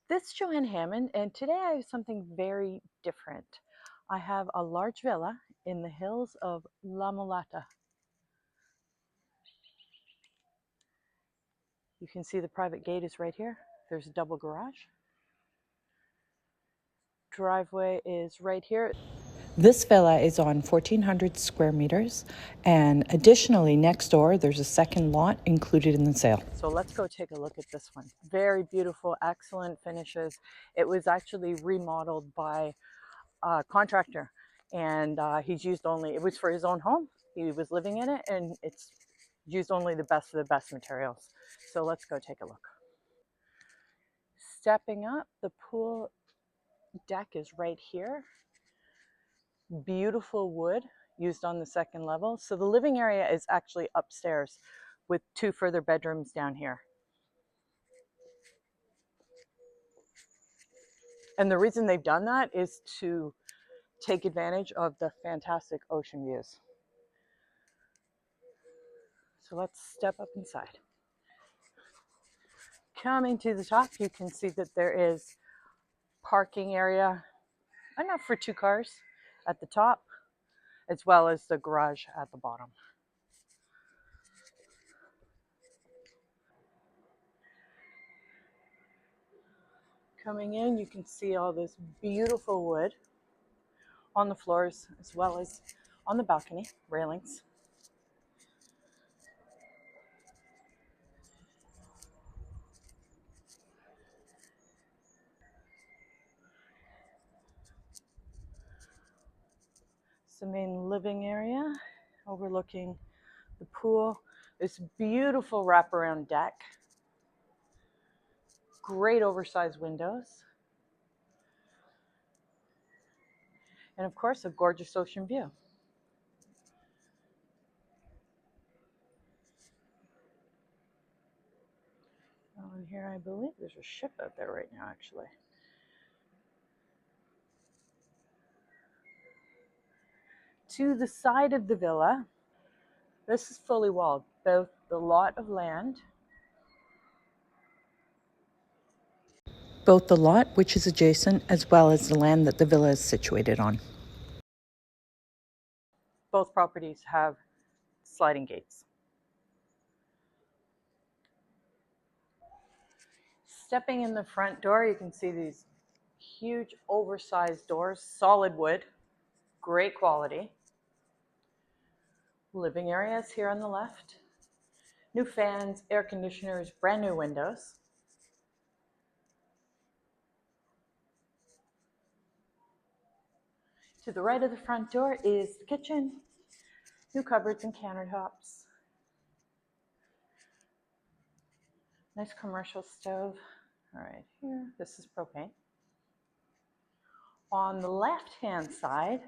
This is Joanne Hammond, and today I have something very different. I have a large villa in the hills of La Mulata. You can see the private gate is right here. There's a double garage. Driveway is right here. This villa is on 1,400 square meters, and additionally next door there's a second lot included in the sale. So let's go take a look at this one. Very beautiful, excellent finishes. It was actually remodeled by a contractor, and he's used only, it was for his own home. He was living in it, and it's used only the best of the best materials. So let's go take a look. Stepping up, the pool deck is right here. Beautiful wood used on the second level. So the living area is actually upstairs with 2 further bedrooms down here. And the reason they've done that is to take advantage of the fantastic ocean views. So let's step up inside. Coming to the top, you can see that there is parking area enough for 2 cars at the top, as well as the garage at the bottom. Coming in, you can see all this beautiful wood on the floors, as well as on the balcony railings. It's the main living area overlooking the pool. This beautiful wraparound deck. Great oversized windows. And of course, a gorgeous ocean view. Oh, and here I believe there's a ship out there right now, actually. To the side of the villa, this is fully walled, both the lot of land, both the lot which is adjacent, as well as the land that the villa is situated on. Both properties have sliding gates. Stepping in the front door, you can see these huge oversized doors, solid wood, great quality. Living areas here on the left. New fans, air conditioners, brand new windows. To the right of the front door is the kitchen. New cupboards and countertops. Nice commercial stove. All right, here, this is propane. On the left-hand side,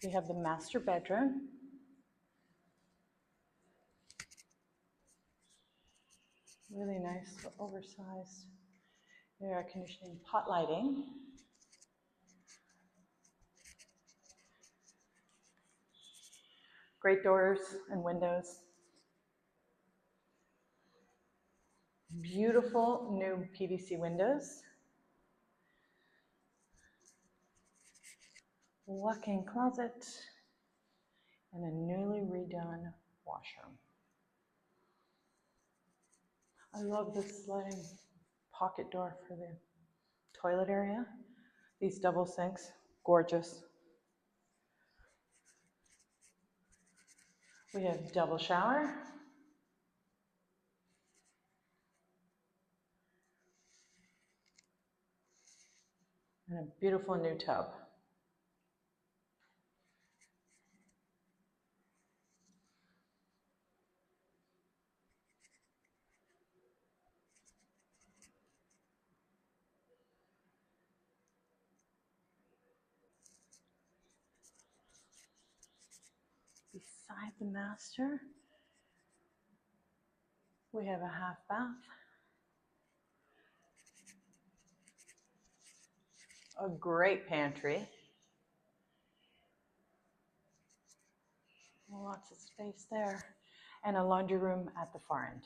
we have the master bedroom. Really nice, oversized air conditioning, pot lighting. Great doors and windows. Beautiful new PVC windows. Walk-in closet and a newly redone washroom. I love this sliding pocket door for the toilet area. These double sinks, gorgeous. We have double shower. And a beautiful new tub. Beside the master, we have a half bath, a great pantry, lots of space there, and a laundry room at the far end.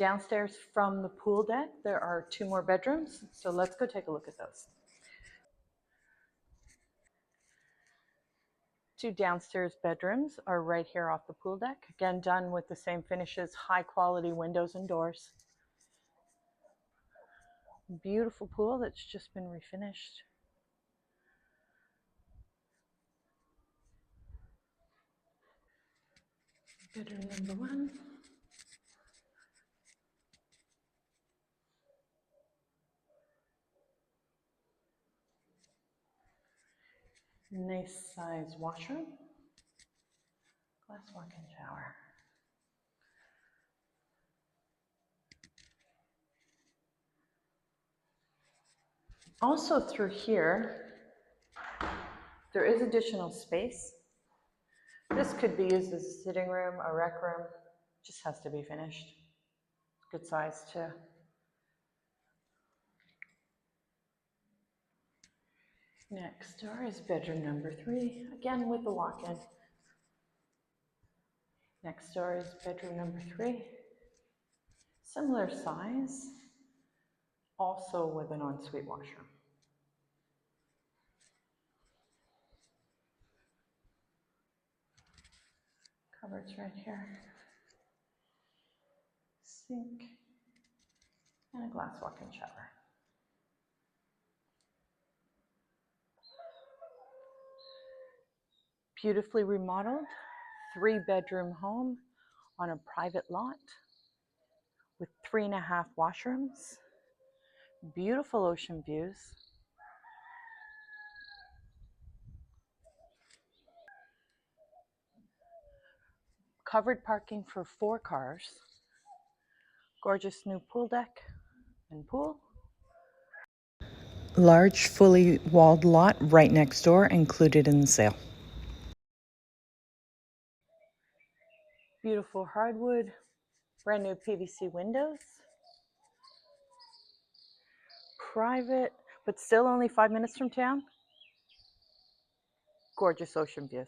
Downstairs from the pool deck, there are 2 more bedrooms. So let's go take a look at those. 2 downstairs bedrooms are right here off the pool deck. Again, done with the same finishes, high quality windows and doors. Beautiful pool that's just been refinished. Bedroom number 1. Nice size washroom. Glass walk-in shower. Also through here, there is additional space. This could be used as a sitting room, a rec room. Just has to be finished. Good size too. Next door is bedroom number 3, again with the walk-in. Next door is bedroom number 3. Similar size, also with an ensuite washroom. Cupboards right here. Sink and a glass walk-in shower. Beautifully remodeled, 3-bedroom home on a private lot with 3.5 washrooms. Beautiful ocean views. Covered parking for 4 cars. Gorgeous new pool deck and pool. Large, fully walled lot right next door, included in the sale. Beautiful hardwood, brand new PVC windows. Private, but still only 5 minutes from town. Gorgeous ocean views.